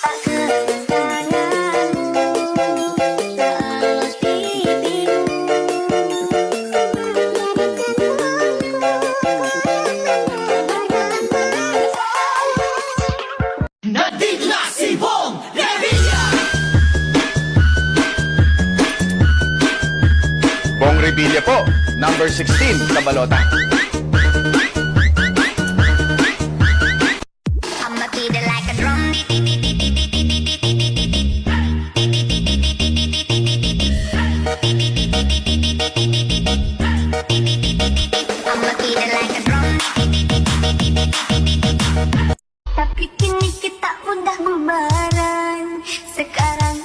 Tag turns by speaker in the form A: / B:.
A: Tak kedatanganmu seolah bibirmu
B: Nandito na si Bong Revilla!
C: Bong Revilla po, number 16 sa balota.
A: I'ma beat it like a drum. I'ma beat it like a drum. Tapi kini kita udah bubaran. Sekarang